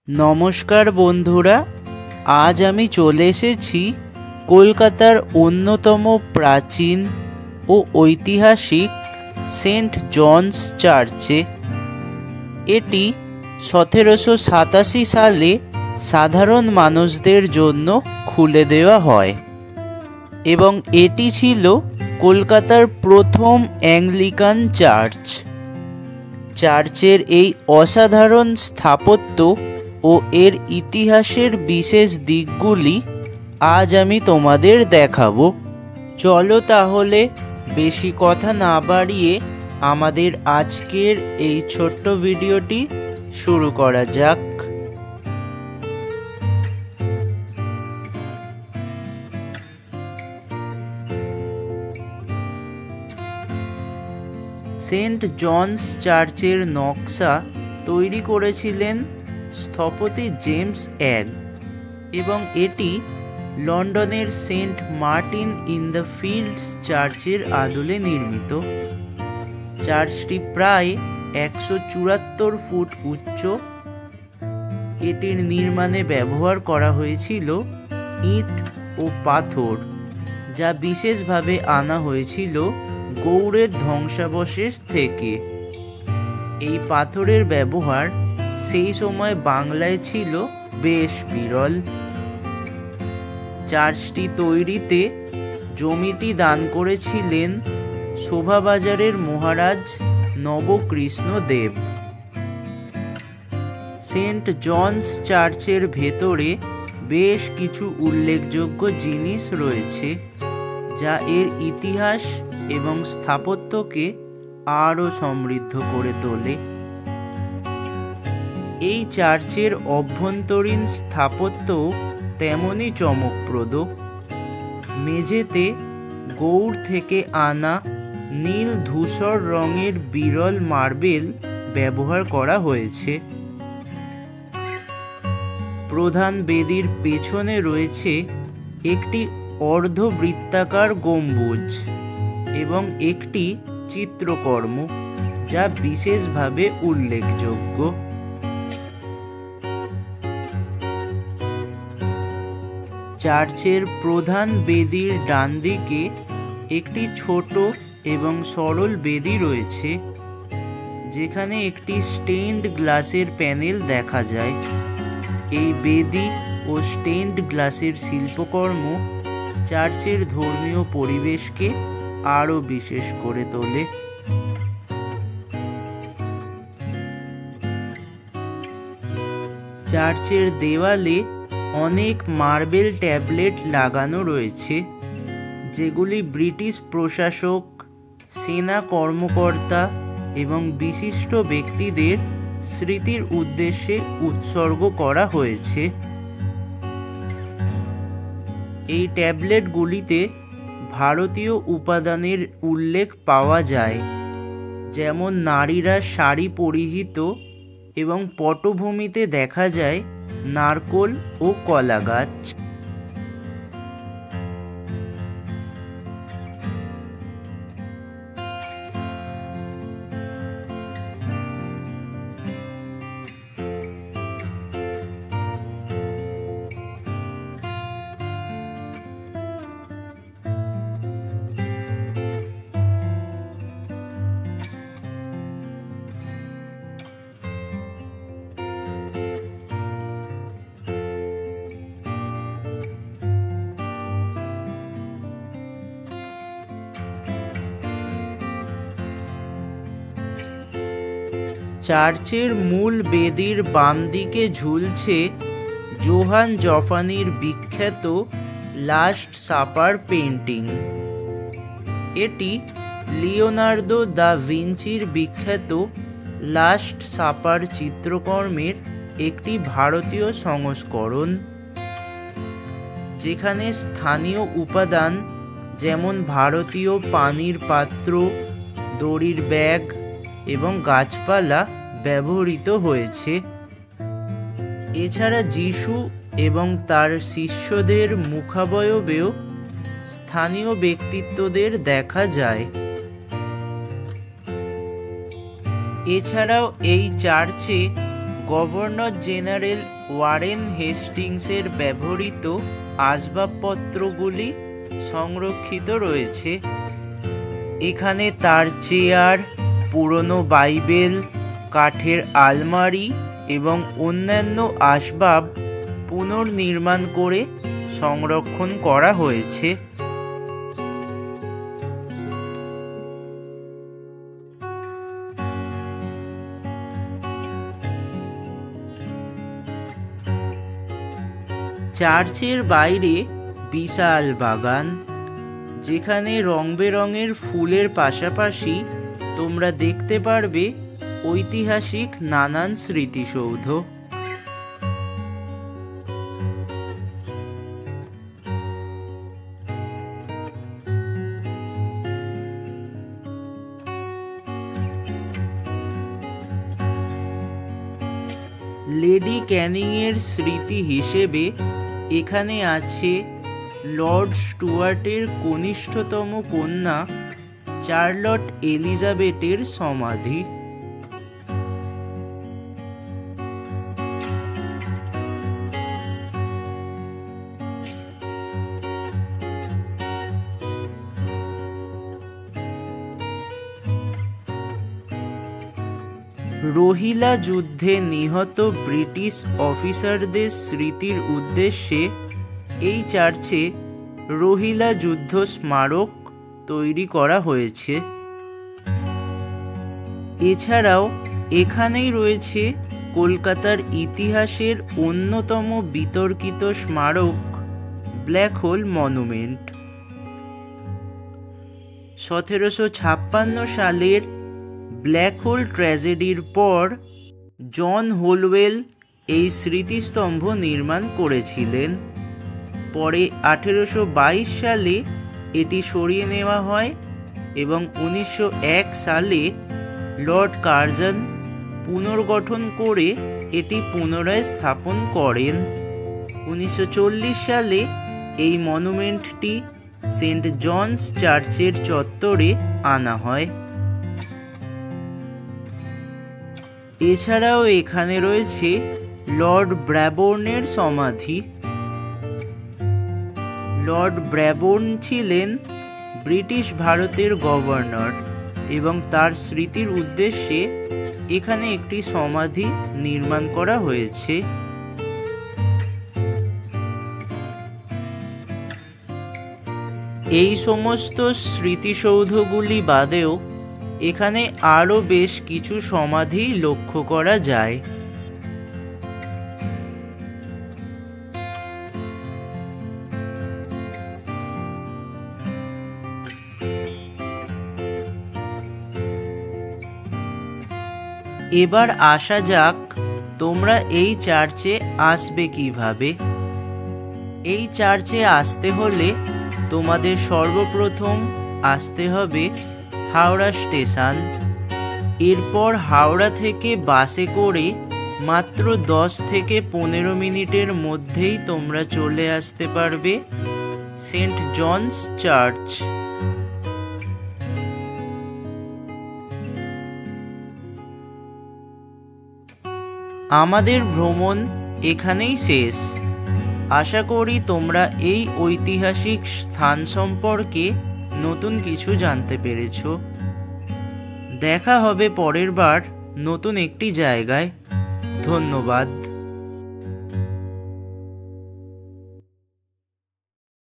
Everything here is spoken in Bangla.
নমস্কার বন্ধুরা, আজ আমি চলে এসেছি কলকাতার অন্যতম প্রাচীন ও ঐতিহাসিক সেন্ট জনস চার্চে। এটি 1787 সালে সাধারণ মানুষদের জন্য খুলে দেওয়া হয় এবং এটি ছিল কলকাতার প্রথম অ্যাংলিকান চার্চ। চার্চের এই অসাধারণ স্থাপত্য ও এর ইতিহাসের বিশেষ দিকগুলি আজ আমি তোমাদের দেখাবো। চলো তাহলে বেশি কথা না বাড়িয়ে আমাদের আজকের এই ছোট্ট ভিডিওটি শুরু করা যাক। সেন্ট জনস চার্চের নকশা তৈরি করেছিলেন স্থপতি জেমস অ্যাগ এবং এটি লন্ডনের saint Martin in the fields চার্চের আদলে নির্মিত। চার্চটি প্রায় 174 ফুট উচ্চ। এটির নির্মাণে ব্যবহার করা হয়েছিল ইট ও পাথর, যা বিশেষভাবে আনা হয়েছিল গৌড়ের ধ্বংসাবশেষ থেকে। এই পাথরের ব্যবহার সেই সময় বাংলায় ছিল বেশ বিরল। চার্চটি তৈরিতে জমিটি দান করেছিলেন শোভাবাজারের মহারাজ নবকৃষ্ণ দেব। সেন্ট জনস চার্চের ভেতরে বেশ কিছু উল্লেখযোগ্য জিনিস রয়েছে, যা এর ইতিহাস এবং স্থাপত্যকে আরও সমৃদ্ধ করে তোলে। এই চার্চের অভ্যন্তরীণ স্থাপত্য তেমনই চমকপ্রদ। মেঝেতে গৌড় থেকে আনা নীল ধূসর রঙের বিরল মার্বেল ব্যবহার করা হয়েছে। প্রধান বেদির পেছনে রয়েছে একটি অর্ধবৃত্তাকার গম্বুজ এবং একটি চিত্রকর্ম, যা বিশেষভাবে উল্লেখযোগ্য। চার্চের প্রধান বেদির ডান দিকে একটি ছোট এবং সরল বেদি রয়েছে, যেখানে একটি স্টেইনড গ্লাসের প্যানেল দেখা যায়। এই বেদি ও স্টেইনড গ্লাসের শিল্পকর্ম চার্চের ধর্মীয় পরিবেশকে আরও বিশেষ করে তোলে। চার্চের দেওয়ালে অনেক মার্বেল ট্যাবলেট লাগানো রয়েছে, যেগুলি ব্রিটিশ প্রশাসক, সেনা কর্মকর্তা এবং বিশিষ্ট ব্যক্তিদের স্মৃতির উদ্দেশ্যে উৎসর্গ করা হয়েছে। এই ট্যাবলেটগুলিতে ভারতীয় উপাদানের উল্লেখ পাওয়া যায়, যেমন নারীরা শাড়ি পরিহিত এবং পটভূমিতে দেখা যায় নারকোল ও কলা গাছ। চার্চের মূল বেদির বাম দিকে ঝুলছে জোহান জফানির বিখ্যাত লাস্ট সাপার পেন্টিং। এটি লিওনার্দো দা ভিঞ্চির বিখ্যাত লাস্ট সাপার চিত্রকর্মের একটি ভারতীয় সংস্করণ, যেখানে স্থানীয় উপাদান যেমন ভারতীয় পানির পাত্র, দড়ির ব্যাগ এবং গাছপালা ব্যবহৃত হয়েছে। এছাড়া যিশু এবং তার শিষ্যদের মুখাবয়বেও স্থানীয় ব্যক্তিত্বদের দেখা যায়। এছাড়াও এই চার্চে গভর্নর জেনারেল ওয়ারেন হেস্টিংসের ব্যবহৃত আসবাবপত্রগুলি সংরক্ষিত রয়েছে। এখানে তার চেয়ার, পুরনো বাইবেল, কাঠের আলমারি এবং অন্যান্য আসবাব পুনর্নির্মাণ করে সংরক্ষণ করা হয়েছে। চার্চের বাইরে বিশাল বাগান, যেখানে রং বেরঙের ফুলের পাশাপাশি তোমরা দেখতে পারবে ঐতিহাসিক নানান স্মৃতিসৌধ। লেডি ক্যানিংয়ের স্মৃতি হিসেবে এখানে আছে লর্ড স্টুয়ার্টের কনিষ্ঠতম কন্যা চার্লট এলিজাবেথের সমাধি। রোহিলা যুদ্ধে নিহত ব্রিটিশ অফিসারদের স্মৃতির উদ্দেশ্যে এই চার্চে রোহিলা যুদ্ধ স্মারক তৈরি করা হয়েছে। এছাড়াও এখানেই রয়েছে কলকাতার ইতিহাসের অন্যতম বিতর্কিত স্মারক ব্ল্যাক হোল মনুমেন্ট। 1756 সালের ব্ল্যাক হোল ট্র্যাজেডির পর জন হোলওয়েল এই স্মৃতিস্তম্ভ নির্মাণ করেছিলেন। পরে 1822 সালে এটি সরিয়ে নেওয়া হয় এবং 1901 সালে লর্ড কার্জন পুনর্গঠন করে এটি পুনরায় স্থাপন করেন। 1940 সালে এই মনুমেন্টটি সেন্ট জনস চার্চের চত্বরে আনা হয়। এছাড়াও এখানে রয়েছে লর্ড ব্র্যাবোর্নের সমাধি। লর্ড ব্র্যাবোর্ন ছিলেন ব্রিটিশ ভারতের গভর্নর এবং তার স্মৃতির উদ্দেশ্যে এখানে একটি সমাধি নির্মাণ করা হয়েছে। এই সমস্ত স্মৃতিসৌধগুলি বাদেও এখানে আরও বেশ কিছু সমাধি লক্ষ্য করা যায়। এবার আসা যাক তোমরা এই চার্চে আসবে কিভাবে। এই চার্চে আসতে হলে তোমাদের সর্বপ্রথম আসতে হবে হাওড়া স্টেশন। এরপর হাওড়া থেকে বাসে করে মাত্র 10 থেকে 15 মিনিটের মধ্যেই তোমরা চলে আসতে পারবে সেন্ট জনস চার্চ। আমাদের ভ্রমণ এখানেই শেষ। আশা করি তোমরা এই ঐতিহাসিক স্থান সম্পর্কে নতুন কিছু জানতে পেরেছ। দেখা হবে পরের বার নতুন একটি জায়গায়। ধন্যবাদ।